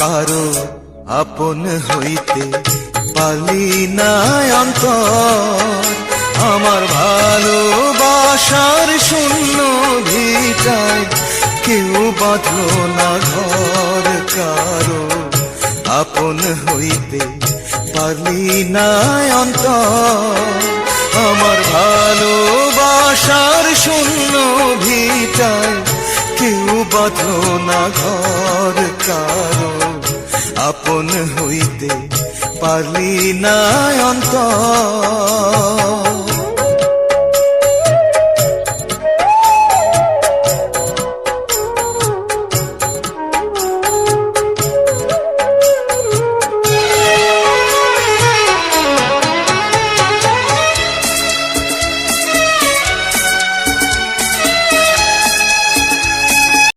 কারো আপন হইতে পারলি না অন্তর, আমার ভালোবাসার শূন্য ভিটায় কেউ বাঁধলো না ঘর। কারো আপন হইতে পারলি না অন্তর, আমার ভালোবাসার শূন্য ভিটায় কেউ বাঁধলো না ঘর। কারো আপন হইতে পারলি না অন্তর।